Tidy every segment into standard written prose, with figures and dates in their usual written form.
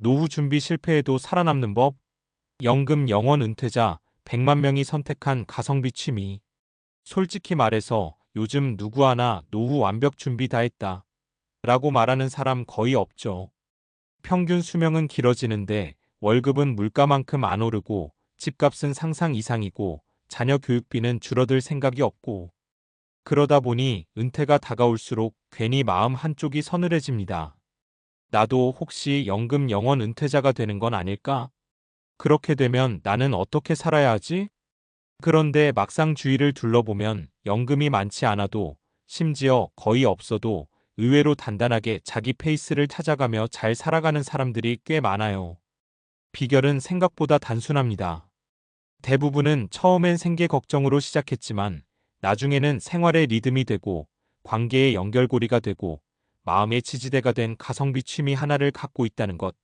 노후 준비 실패에도 살아남는 법, 연금 영원 은퇴자 100만 명이 선택한 가성비 취미. 솔직히 말해서 요즘 누구 하나 노후 완벽 준비 다 했다 라고 말하는 사람 거의 없죠. 평균 수명은 길어지는데 월급은 물가만큼 안 오르고 집값은 상상 이상이고 자녀 교육비는 줄어들 생각이 없고 그러다 보니 은퇴가 다가올수록 괜히 마음 한쪽이 서늘해집니다. 나도 혹시 연금 영원 은퇴자가 되는 건 아닐까? 그렇게 되면 나는 어떻게 살아야 하지? 그런데 막상 주위를 둘러보면 연금이 많지 않아도 심지어 거의 없어도 의외로 단단하게 자기 페이스를 찾아가며 잘 살아가는 사람들이 꽤 많아요. 비결은 생각보다 단순합니다. 대부분은 처음엔 생계 걱정으로 시작했지만 나중에는 생활의 리듬이 되고 관계의 연결고리가 되고 마음의 지지대가 된 가성비 취미 하나를 갖고 있다는 것.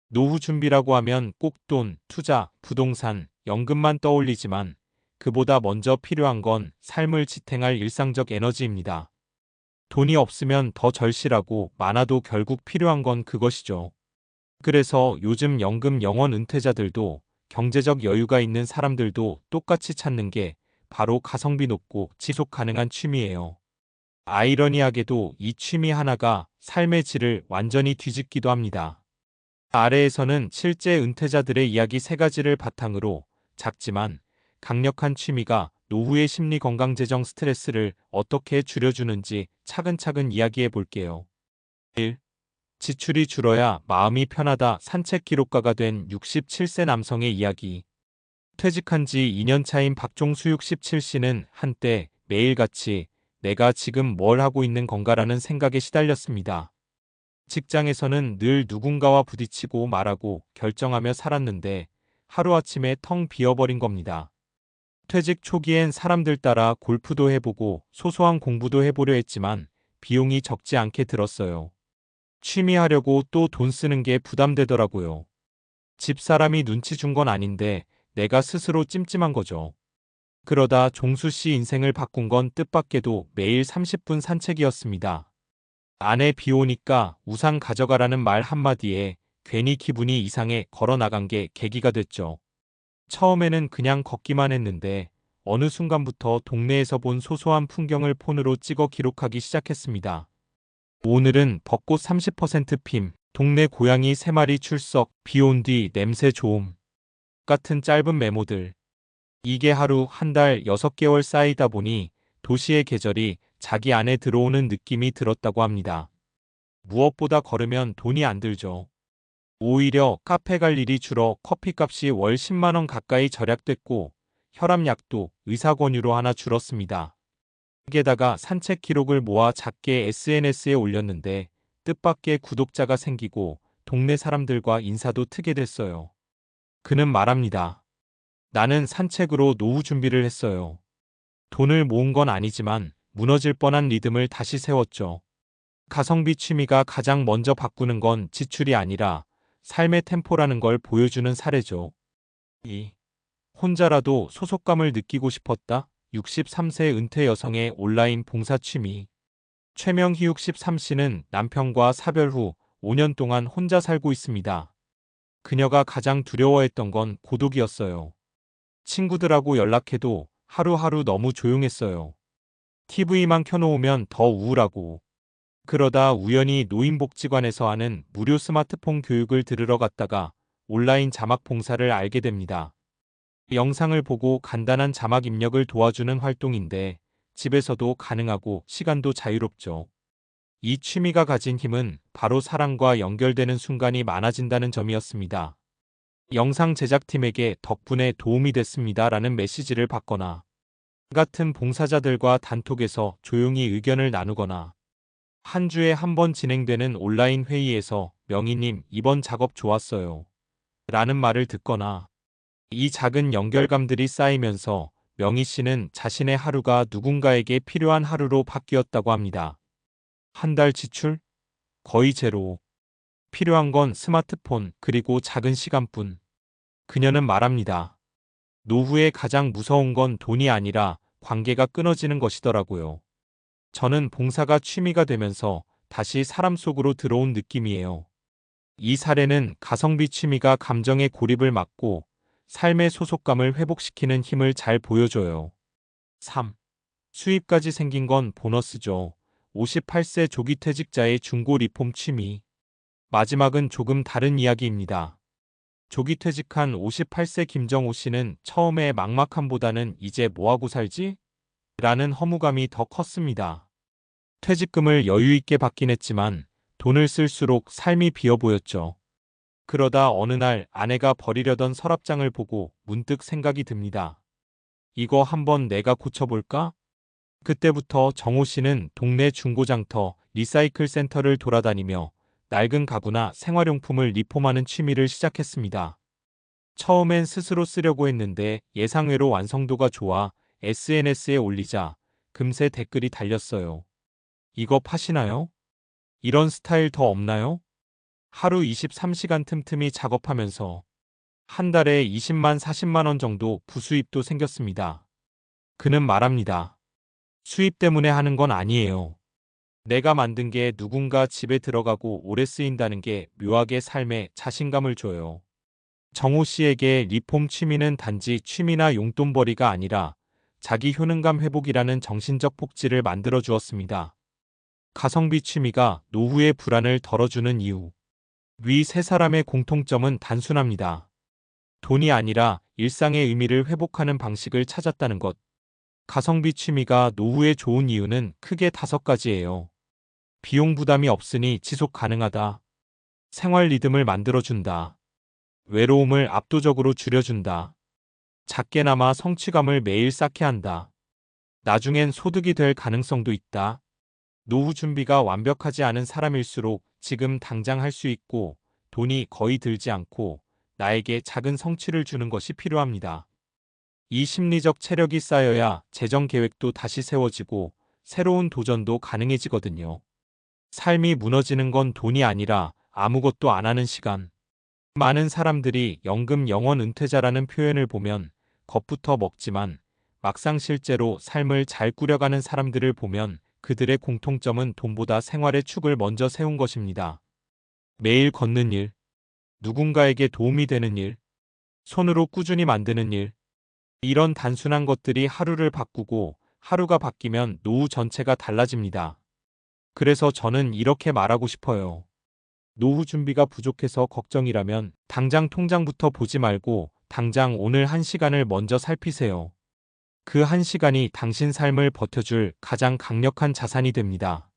노후 준비라고 하면 꼭 돈, 투자, 부동산, 연금만 떠올리지만 그보다 먼저 필요한 건 삶을 지탱할 일상적 에너지입니다. 돈이 없으면 더 절실하고 많아도 결국 필요한 건 그것이죠. 그래서 요즘 연금 영원 은퇴자들도 경제적 여유가 있는 사람들도 똑같이 찾는 게 바로 가성비 높고 지속 가능한 취미예요. 아이러니하게도 이 취미 하나가 삶의 질을 완전히 뒤집기도 합니다. 아래에서는 실제 은퇴자들의 이야기 3가지를 바탕으로 작지만 강력한 취미가 노후의 심리 건강 재정 스트레스를 어떻게 줄여주는지 차근차근 이야기해 볼게요. 1. 지출이 줄어야 마음이 편하다. 산책 기록가가 된 67세 남성의 이야기. 퇴직한 지 2년 차인 박종수 67씨는 한때 매일같이 내가 지금 뭘 하고 있는 건가라는 생각에 시달렸습니다. 직장에서는 늘 누군가와 부딪히고 말하고 결정하며 살았는데 하루아침에 텅 비어버린 겁니다. 퇴직 초기엔 사람들 따라 골프도 해보고 소소한 공부도 해보려 했지만 비용이 적지 않게 들었어요. 취미 하려고 또 돈 쓰는 게 부담되더라고요. 집사람이 눈치 준 건 아닌데 내가 스스로 찜찜한 거죠. 그러다 종수 씨 인생을 바꾼 건 뜻밖에도 매일 30분 산책이었습니다. 아내 비 오니까 우산 가져가라는 말 한마디에 괜히 기분이 이상해 걸어 나간 게 계기가 됐죠. 처음에는 그냥 걷기만 했는데 어느 순간부터 동네에서 본 소소한 풍경을 폰으로 찍어 기록하기 시작했습니다. 오늘은 벚꽃 30% 핌, 동네 고양이 3마리 출석, 비 온 뒤 냄새 좋음 같은 짧은 메모들. 이게 하루, 한 달, 6개월 쌓이다 보니 도시의 계절이 자기 안에 들어오는 느낌이 들었다고 합니다. 무엇보다 걸으면 돈이 안 들죠. 오히려 카페 갈 일이 줄어 커피값이 월 10만 원 가까이 절약됐고 혈압약도 의사 권유로 하나 줄었습니다. 게다가 산책 기록을 모아 작게 SNS에 올렸는데 뜻밖의 구독자가 생기고 동네 사람들과 인사도 트게 됐어요. 그는 말합니다. 나는 산책으로 노후 준비를 했어요. 돈을 모은 건 아니지만 무너질 뻔한 리듬을 다시 세웠죠. 가성비 취미가 가장 먼저 바꾸는 건 지출이 아니라 삶의 템포라는 걸 보여주는 사례죠. 2. 혼자라도 소속감을 느끼고 싶었다. 63세 은퇴 여성의 온라인 봉사 취미. 최명희 63씨는 남편과 사별 후 5년 동안 혼자 살고 있습니다. 그녀가 가장 두려워했던 건 고독이었어요. 친구들하고 연락해도 하루하루 너무 조용했어요. TV만 켜놓으면 더 우울하고. 그러다 우연히 노인복지관에서 하는 무료 스마트폰 교육을 들으러 갔다가 온라인 자막 봉사를 알게 됩니다. 영상을 보고 간단한 자막 입력을 도와주는 활동인데 집에서도 가능하고 시간도 자유롭죠. 이 취미가 가진 힘은 바로 사람과 연결되는 순간이 많아진다는 점이었습니다. 영상 제작팀에게 덕분에 도움이 됐습니다 라는 메시지를 받거나 같은 봉사자들과 단톡에서 조용히 의견을 나누거나 한 주에 한 번 진행되는 온라인 회의에서 명희님 이번 작업 좋았어요 라는 말을 듣거나 이 작은 연결감들이 쌓이면서 명희 씨는 자신의 하루가 누군가에게 필요한 하루로 바뀌었다고 합니다. 한 달 지출? 거의 제로. 필요한 건 스마트폰 그리고 작은 시간뿐. 그녀는 말합니다. 노후에 가장 무서운 건 돈이 아니라 관계가 끊어지는 것이더라고요. 저는 봉사가 취미가 되면서 다시 사람 속으로 들어온 느낌이에요. 이 사례는 가성비 취미가 감정의 고립을 막고 삶의 소속감을 회복시키는 힘을 잘 보여줘요. 3. 수입까지 생긴 건 보너스죠. 58세 조기퇴직자의 중고 리폼 취미. 마지막은 조금 다른 이야기입니다. 조기퇴직한 58세 김정호 씨는 처음에 막막함보다는 이제 뭐하고 살지? 라는 허무감이 더 컸습니다. 퇴직금을 여유 있게 받긴 했지만 돈을 쓸수록 삶이 비어 보였죠. 그러다 어느 날 아내가 버리려던 서랍장을 보고 문득 생각이 듭니다. 이거 한번 내가 고쳐볼까? 그때부터 정호 씨는 동네 중고장터, 리사이클 센터를 돌아다니며 낡은 가구나 생활용품을 리폼하는 취미를 시작했습니다. 처음엔 스스로 쓰려고 했는데 예상외로 완성도가 좋아 SNS에 올리자 금세 댓글이 달렸어요. 이거 파시나요? 이런 스타일 더 없나요? 하루 23시간 틈틈이 작업하면서 한 달에 20만 40만 원 정도 부수입도 생겼습니다. 그는 말합니다. 수입 때문에 하는 건 아니에요. 내가 만든 게 누군가 집에 들어가고 오래 쓰인다는 게 묘하게 삶에 자신감을 줘요. 정호 씨에게 리폼 취미는 단지 취미나 용돈벌이가 아니라 자기 효능감 회복이라는 정신적 복지를 만들어 주었습니다. 가성비 취미가 노후의 불안을 덜어주는 이유. 위 세 사람의 공통점은 단순합니다. 돈이 아니라 일상의 의미를 회복하는 방식을 찾았다는 것. 가성비 취미가 노후에 좋은 이유는 크게 5가지예요. 비용 부담이 없으니 지속 가능하다. 생활 리듬을 만들어준다. 외로움을 압도적으로 줄여준다. 작게나마 성취감을 매일 쌓게 한다. 나중엔 소득이 될 가능성도 있다. 노후 준비가 완벽하지 않은 사람일수록 지금 당장 할 수 있고 돈이 거의 들지 않고 나에게 작은 성취를 주는 것이 필요합니다. 이 심리적 체력이 쌓여야 재정 계획도 다시 세워지고 새로운 도전도 가능해지거든요. 삶이 무너지는 건 돈이 아니라 아무것도 안 하는 시간. 많은 사람들이 연금 영원 은퇴자라는 표현을 보면 겁부터 먹지만 막상 실제로 삶을 잘 꾸려가는 사람들을 보면 그들의 공통점은 돈보다 생활의 축을 먼저 세운 것입니다. 매일 걷는 일, 누군가에게 도움이 되는 일, 손으로 꾸준히 만드는 일. 이런 단순한 것들이 하루를 바꾸고 하루가 바뀌면 노후 전체가 달라집니다. 그래서 저는 이렇게 말하고 싶어요. 노후 준비가 부족해서 걱정이라면 당장 통장부터 보지 말고 당장 오늘 1시간을 먼저 살피세요. 그 1시간이 당신 삶을 버텨줄 가장 강력한 자산이 됩니다.